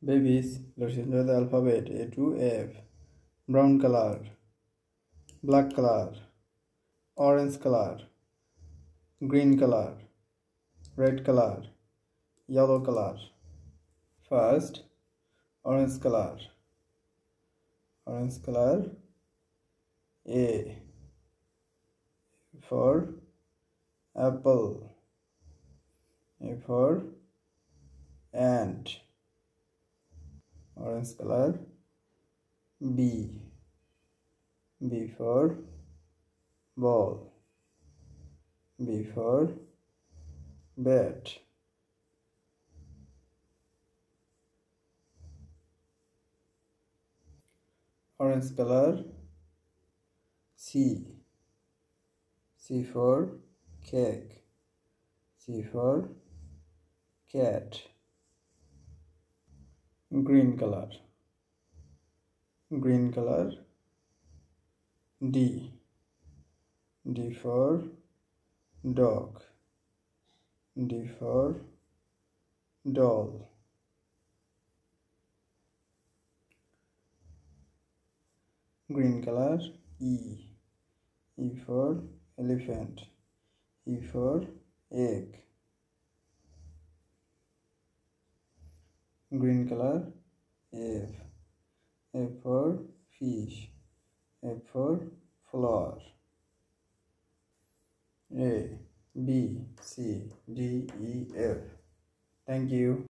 Babies, let's enjoy the alphabet A to F. Brown color, black color, orange color, green color, red color, yellow color. First, orange color. Orange color. A for apple. A for ant. Orange color. B. B for ball. B for bat. Orange color. C. C for cake. C for cat. Green color. Green color. D. D for dog. D for doll. Green color. E. E for elephant. E for egg. Green color. F. F for fish. F for flower. A, B, C, D, E, F. Thank you.